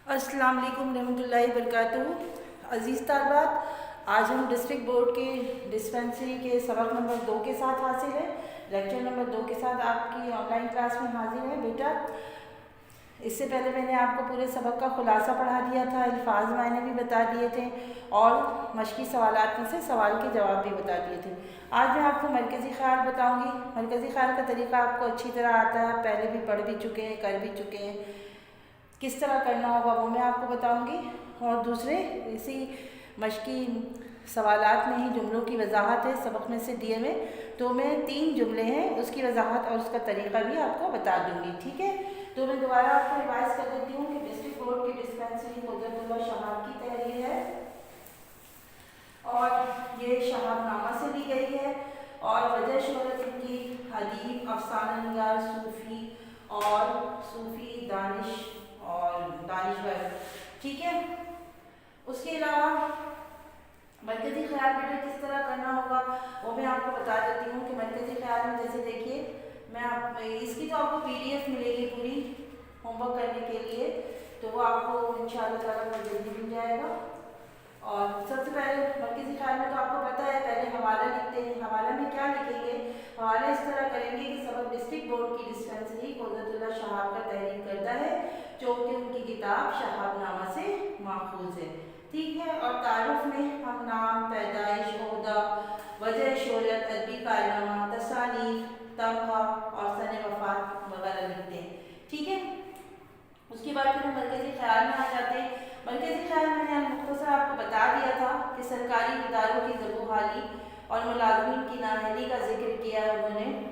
अस्सलाम वालेकुम रहमतुल्लाहि वबरकातुहू। अज़ीज़ तालबात, आज हम डिस्ट्रिक्ट बोर्ड के डिस्पेंसरी के सबक नंबर 2 के साथ हाजिर है। लेक्चर नंबर 2 के साथ आपकी ऑनलाइन क्लास में हाजिर है। बेटा, इससे पहले मैंने आपको पूरे सबक का खुलासा पढ़ा दिया था, अल्फाज मैंने भी बता दिए थे और मशकी सवालात में से सवाल के जवाब भी बता दिए थे। आज मैं आपको मरकज़ी ख़्याल बताऊंगी। मरकज़ी ख़्याल का तरीका आपको अच्छी तरह आता है, पहले भी पढ़ भी चुके हैं, कर भी चुके हैं। किस तरह करना होगा वो मैं आपको बताऊंगी। और दूसरे इसी मशकी सवालात में ही जुमलों की वजाहत है, सबक में से दिए में, तो मैं 3 जुमले हैं उसकी वजाहत और उसका तरीका भी आपको बता दूंगी। ठीक है, तो मैं दोबारा आपको रिवाइज कर देती हूँ कि डिस्ट्रिक्ट बोर्ड की डिस्पेंसरी कुदरतुल्लाह शहाब की तहरीर है और ये शहाबनामा से ली गई है। और वजह शोहरत इनकी अदीब, अफसाना निगार, सूफ़ी और सूफ़ी दानिश और दानिशवर। ठीक है, उसके अलावा मरकज़ी ख्याल बेटा किस तरह करना होगा वो मैं आपको बता देती हूँ कि मरकज़ी ख्याल में जैसे देखिए, मैं आप इसकी तो आपको PDF मिलेगी पूरी होमवर्क करने के लिए, तो वो आपको इंशाअल्लाह ताला जल्दी मिल जाएगा। और सबसे पहले मरकज़ी ख्याल में तो आपको पता है, पहले हवाला लिखते हैं। हवाला में क्या लिखेंगे? हवाला इस तरह करेंगे कि सबक डिस्ट्रिक्ट बोर्ड की डिस्पेंसरी कुदरतुल्लाह शहाब का तहरीर करता है, जो कि उनकी किताब शहाबनामा से माखूज है। ठीक है, और तारुफ में हम नाम, पैदाइश, ओहदा, वजह शोहरत, अदबी कारनामा, तसानीफ, तनख्वाह और सन वफात वगैरह लिखते हैं। ठीक है, उसके बाद फिर हम मरकज़ी ख्याल में आ जाते हैं। मरकज़ी ख्याल मैंने मुख्तसर आपको बता दिया था कि सरकारी इदारों की ज़बूहाली और मुलाज़मीन की नाअहली का जिक्र किया उन्होंने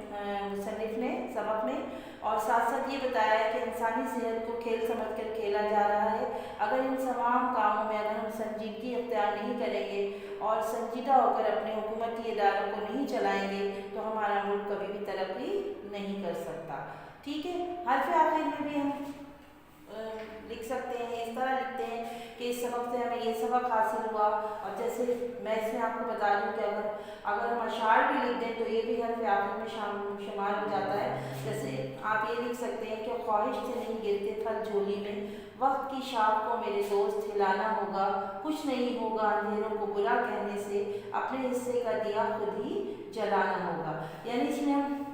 मुसन्निफ़ ने सबक में, और साथ साथ ये बताया है कि इंसानी सेहत को खेल समझ कर खेला जा रहा है। अगर इन तमाम कामों में अगर हम संजीदगी अख्तियार नहीं करेंगे और संजीदा होकर अपने हुकूमती इदारों को नहीं चलाएंगे तो हमारा मुल्क कभी भी तरक्की नहीं कर सकता। ठीक है, हर्फ़ आखिर में भी हम लिख सकते हैं, इस तरह लिखते हैं कि इस सबक से हमें ये सबक हासिल हुआ। और जैसे मैं इसमें आपको बता दूं कि अगर हम अशार भी लिख दें तो ये भी हर आखिर में शुमार हो जाता है। जैसे आप ये लिख सकते हैं कि ख्वाहिश से नहीं गिरते फल झोली में, वक्त की शाख को मेरे दोस्त हिलाना होगा, कुछ नहीं होगा अंधेरों को बुरा कहने से, अपने हिस्से का दिया खुद ही जलाना होगा। यानी इसमें हम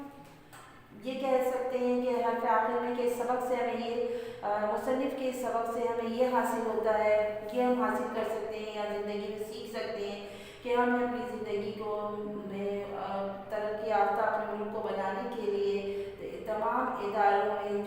ये कह सकते हैं कि हर आखिर में कि सबक से हमें ये मुसन्निफ़ के सबक से हमें ये हासिल होता है, ये हम हासिल कर सकते हैं या ज़िंदगी में सीख सकते हैं कि हमें अपनी ज़िंदगी को तरक्की याफ्ता अपने मुल्क को बनाने के लिए तमाम इदारों में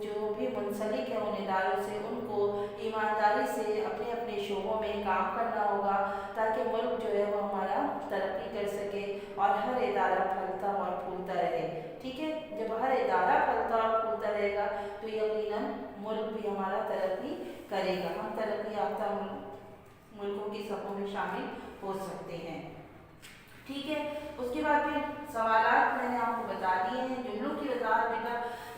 जो भी मुंसलिक है उन इदारों से, उनको ईमानदारी से अपने अपने शोबों में काम करना होगा ताकि मुल्क जो है वो हमारा तरक्की कर सके और हर इदारा फलता और फूलता रहे। ठीक है, जब हर इदारा फलता और फूलता रहेगा तो यकीनन मुल्क भी हमारा तरक्की करेगा, हम तरक्की याफ्ता मुल्कों की सफ़ों में शामिल हो सकते हैं। ठीक है, उसके बाद फिर सवालात मैंने आपको बता दिए हैं। जुमलों की वजाहत बेटा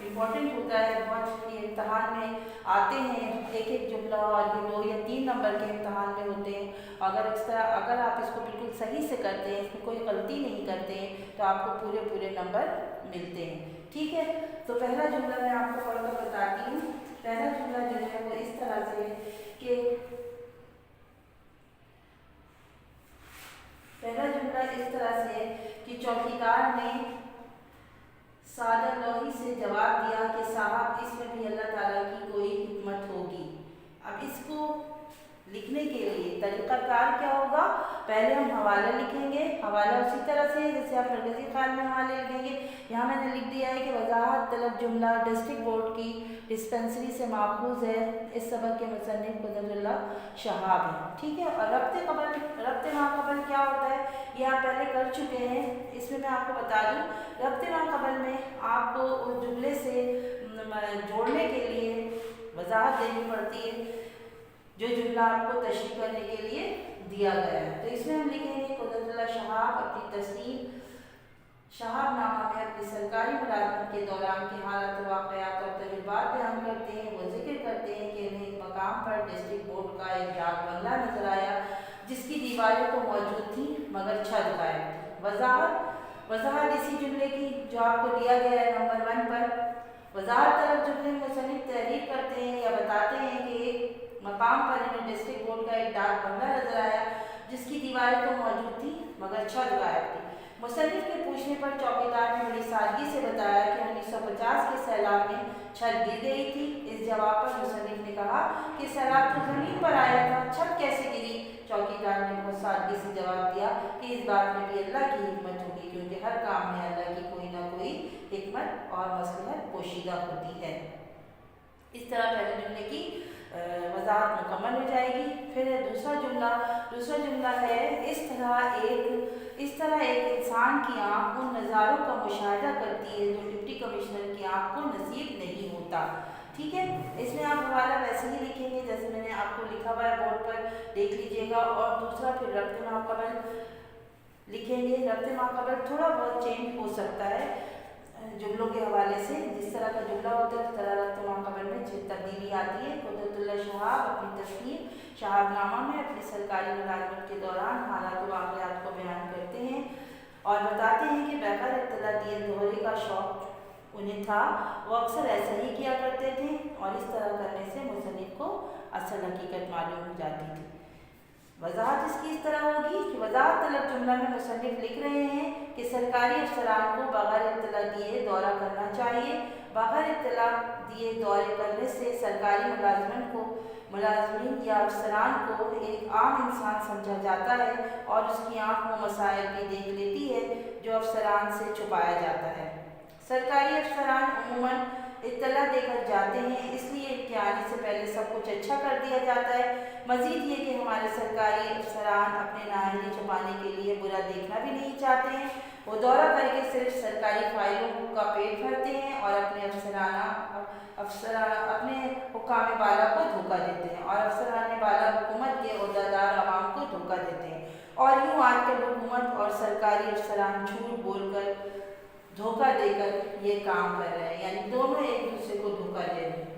इम्पॉर्टेंट होता है बहुत, ये इम्तहान में आते हैं, एक एक जुमला और ये 2 या 3 नंबर के इम्तहान में होते हैं। अगर आप इसको बिल्कुल सही से करते हैं, इसमें कोई गलती नहीं करते हैं, तो आपको पूरे पूरे नंबर मिलते हैं। ठीक है, तो पहला जुमला मैं आपको पढ़कर बताती हूँ। पहला जुमला जो है वो इस तरह से कि पहला जुमला इस तरह से कि चौकीदार ने सादा लोही से जवाब दिया कि साहब इसमें भी अल्लाह ताला की कोई हिकमत होगी। अब इसको लिखने के लिए तरीक़ाकार क्या होगा? पहले हम हवाला लिखेंगे, हवाला उसी तरह से जैसे आप मरकज़ी ख्याल में हवाले लिखेंगे। यहाँ मैंने लिख दिया है कि वजाहत तलब जुमला डिस्ट्रिक्ट बोर्ड की डिस्पेंसरी से माखूज है, इस सबक के मुसन्निफ़ कुदरतुल्लाह शहाब है। ठीक है, और रब्ते माक़बल क्या होता है ये आप पहले कर चुके हैं, इसमें मैं आपको बता दूँ। रब्ते माक़बल में आपको उस जुमले से जोड़ने के लिए वजाहत देनी पड़ती है जो जुमला आपको तशरीह करने के लिए दिया गया है। तो इसमें हम लिखेंगे कुदरतुल्लाह शहाब अपनी तस्नीफ शहाबनामा में अपनी सरकारी मुलाजमत के दौरान के हालात, वाक़यात और तजुर्बात बयान करते हैं। वो जिक्र करते हैं कि उन्हें एक मकाम पर डिस्ट्रिक्ट बोर्ड का एक डाक बंगला नजर आया जिसकी दीवारें तो मौजूद थी मगर छत गायब थी। वजाहत इसी जुमले की जो आपको दिया गया है नंबर 1 पर। वजाहत तरफ जुमले मुसन्निफ़ तहरीर करते हैं या बताते हैं कि एक मकाम पर इन्हें डिस्ट्रिक्ट बोर्ड का एक डाक बंगला नजर आया, जिसकी दीवारें तो मौजूद थी मगर छत गायब थी। मुसन्निफ के पूछने पर चौकीदार ने बड़ी सादगी से बताया कि 1950 के सैलाब में छत गिर गई थी। इस जवाब पर मुसन्निफ ने कहा कि सैलाब तो जमीन पर आया था, छत कैसे गिरी? चौकीदार ने बहुत सादगी से जवाब दिया कि इस बात में भी अल्लाह की हिकमत होगी, क्योंकि हर काम में अल्लाह की कोई ना कोई हिकमत और मसलहत पोशीदा होती है। इस तरह पहले जुमले की वजाहत मुकम्मल हो जाएगी। फिर दूसरा जुमला है, इस तरह एक इंसान की आँख उन नज़ारों का मुशाहिदा करती है जो डिप्टी कमिश्नर की आँख को नसीब नहीं होता। ठीक है, इसमें आप हवाला वैसे ही लिखेंगे जैसे मैंने आपको लिखा हुआ है बोर्ड पर, देख लीजिएगा। और दूसरा फिर रब्त माक़बल लिखेंगे। रब्त माक़बल थोड़ा बहुत चेंज हो सकता है जुमलों के हवाले से, जिस तरह का जुमला होता है उस तरह रब्त माक़बल में तब्दीली आती है। कुदरतुल्लाह शहाब अपनी तस्वीर शहाबनामा में अपनी सरकारी मुलाजमत के दौरान हालात वाक़यात को बयान करते हैं और बताते हैं कि बग़ैर इत्तला दिए दोहरे का शौक़ उन्हें था। वो अक्सर ऐसा ही किया करते थे और इस तरह करने से मुसन्निफ को असल हकीकत मालूम हो जाती थी। वजाहत इसकी इस तरह होगी कि वजाहत तलब जुमला में मुसन्निफ लिख रहे हैं कि सरकारी अफसरान को बग़ैर इत्तला दिए दौरा करना चाहिए। बग़ैर इत्तला दिए दौरे करने से सरकारी मुलाजमीन या अफसरान को एक आम इंसान समझा जाता है और उसकी आँख वो मसाइल भी देख लेती है जो अफसरान से छुपाया जाता है। सरकारी अफसरान अमूमन इत्तला देकर जाते हैं, इसलिए इनके आने से पहले सब कुछ अच्छा कर दिया जाता है। मज़ीद ये कि हमारे सरकारी अफसरान अपने नाअहली छुपाने के लिए बुरा देखना भी नहीं चाहते हैं। वो दौरा करके सिर्फ सरकारी फाइलों का पेट भरते हैं और अपने हुक्काम बाला को धोखा देते हैं और अफसरान बाला हुकूमत के ओहदेदार अवाम को धोखा देते हैं। और यूँ आजकल हुकूमत और सरकारी अफसरान झूठ बोलकर धोखा देकर ये काम कर रहे हैं, यानी दोनों एक दूसरे को धोखा दे रहे हैं।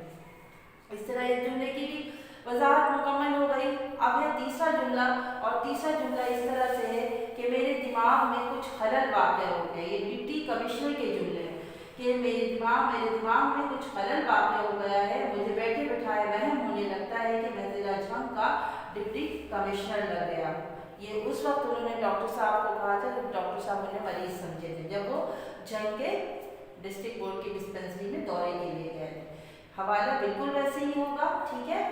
इस तरह इस जुमले की भी वजाहत मुकम्मल हो गई। अब है तीसरा जुमला, और तीसरा जुमला इस तरह से है कि मेरे दिमाग में कुछ खलल वाक़ हो गया। ये डिप्टी कमिश्नर के जुमले हैं कि मेरे दिमाग में कुछ खलल वाक़ हो गया है, मुझे बैठे बिठाए वहम होने लगता है कि मैं ज़िला झंग का डिप्टी कमिश्नर लग गया। ये उस वक्त उन्होंने डॉक्टर साहब को कहा था जब डॉक्टर साहब उन्हें मरीज समझे थे, जब वो झंग के डिस्ट्रिक्ट बोर्ड की डिस्पेंसरी में दौरे के लिए गए थे। हवाला बिल्कुल वैसे ही होगा, ठीक है।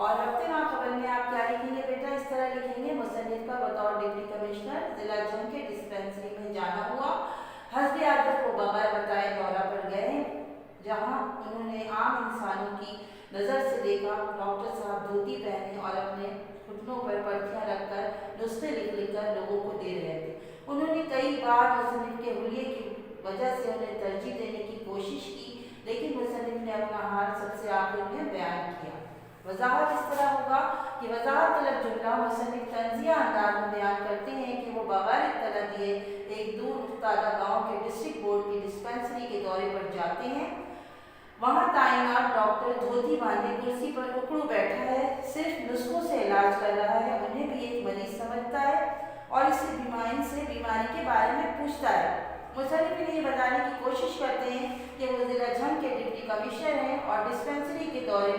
और रब्त माक़बल में आप क्या लिखेंगे बेटा? इस तरह लिखेंगे, मुसन्निफ का बतौर डिप्टी कमिश्नर ज़िला झंग के डिस्पेंसरी में जाना हुआ। हस्ब आदत को बगैर बताए दौरा पर गए, जहाँ उन्होंने आम इंसानों की नज़र से देखा डॉक्टर साहब धोती पहने और अपने घुटनों पर पर्चियाँ रखकर नुस्खे लिख कर लोगों को दे रहे थे। उन्होंने कई बार मुसन्निफ के हुलिये की वजह से उन्हें तरजीह देने की कोशिश की, लेकिन मुसन्निफ ने अपना हाल सबसे आखिर में बयान किया। वजाहत इस तरह होगा कि वजाहत तलब जुमला मुसन्निफ तंज़िया अंदाज में बयान करते हैं कि वो बगैर इत्तला दिए एक दूर उफ्तादा गाँव के डिस्ट्रिक्ट बोर्ड की डिस्पेंसरी के दौरे पर जाते हैं। वहाँ तैनात डॉक्टर धोती बांधे कुर्सी पर उकड़ू बैठा है, सिर्फ नुस्खों से इलाज कर रहा है। उन्हें भी एक मरीज समझता है और इससे बीमारी के बारे में पूछता है। मुसन्निफ ये बताने की कोशिश करते हैं कि वो ज़िला झंग के डिप्टी कमिश्नर हैं और डिस्पेंसरी के दौरे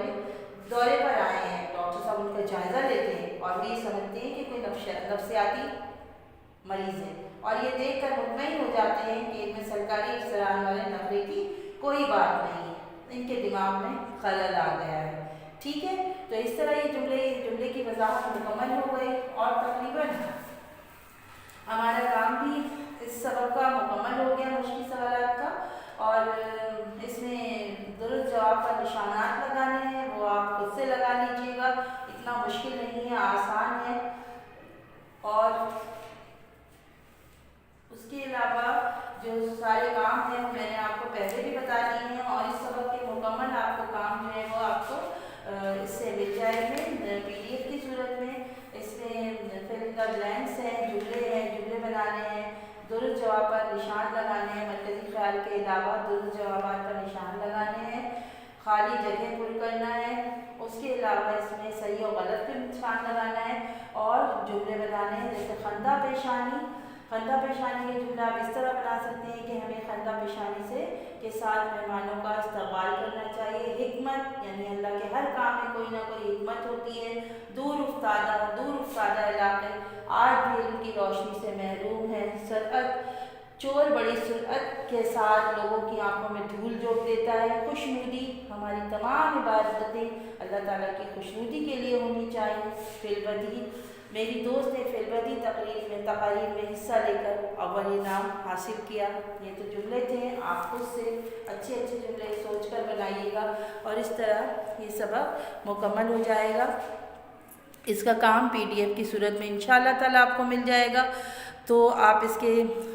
पर आए हैं। डॉक्टर साहब उनका जायज़ा लेते हैं और वे समझते हैं कि कोई नफ्सियाती मरीज़ है और ये देखकर मुतमईन हो जाते हैं कि इनमें सरकारी अफसरान वाले नखरे की कोई बात नहीं है, इनके दिमाग में खलल आ गया है। ठीक है, तो इस तरह ये जुमले की वजाहत मुकम्मल हो गई और तकरीबन हमारा काम भी इस सबक का मुकम्मल हो गया, मुश्किल सवालात का। और इसमें दुरुस्त जवाब पर निशानात लगाने हैं, वो आप खुद से लगा लीजिएगा, इतना मुश्किल नहीं है, आसान है। और उसके अलावा जो सारे काम हैं मैंने आपको पहले भी बता दिए हैं और इस सबक के मुकम्मल आपको काम जो है वो आपको इससे मिल जाएंगे PDF की सूरत में। इसमें फिल द ब्लैंक्स हैं, जुमले बनाने हैं, दुरुस्त जवाब पर निशान लगाने हैं, मरकज़ी ख्याल के अलावा दुरुस्त जवाब पर निशान लगाने हैं, खाली जगह पुर करना है, उसके अलावा इसमें सही और गलत पे निशान लगाना है और जुमले बनाने हैं जैसे खंदा पेशानी। खंदा पेशानी का जुमला आप इस तरह बना सकते हैं कि हमें खंदा पेशानी से के साथ मेहमानों का इस्तकबाल करना चाहिए। हिकमत यानी अल्लाह के हर काम में कोई ना कोई हिकमत होती है। दूर उफ्तादा इलाके आज भी इनकी रोशनी से महरूम है। सरअत, चोर बड़ी सुरअत के साथ लोगों की आंखों में धूल झोंक देता है। खुशनुदी, हमारी तमाम इबादतें अल्लाह ताला की खुशनुदी के लिए होनी चाहिए। फिलबदी, मेरी दोस्त ने फिलबदी तकारीर में हिस्सा लेकर अव्वल इनाम हासिल किया। ये तो जुमले थे, आप खुद से अच्छे अच्छे जुमले सोच कर बनाइएगा और इस तरह ये सबक मुकम्मल हो जाएगा। इसका काम PDF की सूरत में इंशाअल्लाह ताला आपको मिल जाएगा। तो आप इसके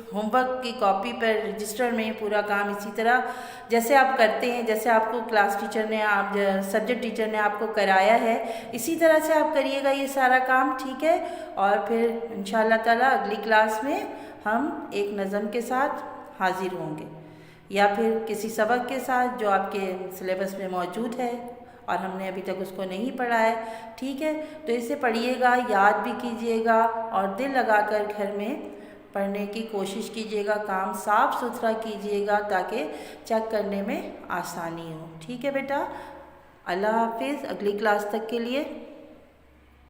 होमवर्क की कॉपी पर रजिस्टर में पूरा काम इसी तरह जैसे आप करते हैं, जैसे आपको क्लास टीचर ने सब्जेक्ट टीचर ने आपको कराया है, इसी तरह से आप करिएगा ये सारा काम, ठीक है। और फिर इंशाअल्लाह ताला अगली क्लास में हम एक नज़म के साथ हाजिर होंगे या फिर किसी सबक के साथ जो आपके सिलेबस में मौजूद है और हमने अभी तक उसको नहीं पढ़ा है, ठीक है। तो इसे पढ़िएगा, याद भी कीजिएगा और दिल लगाकर घर में पढ़ने की कोशिश कीजिएगा। काम साफ़ सुथरा कीजिएगा ताकि चेक करने में आसानी हो, ठीक है बेटा। अल्लाह हाफिज़। अगली क्लास तक के लिए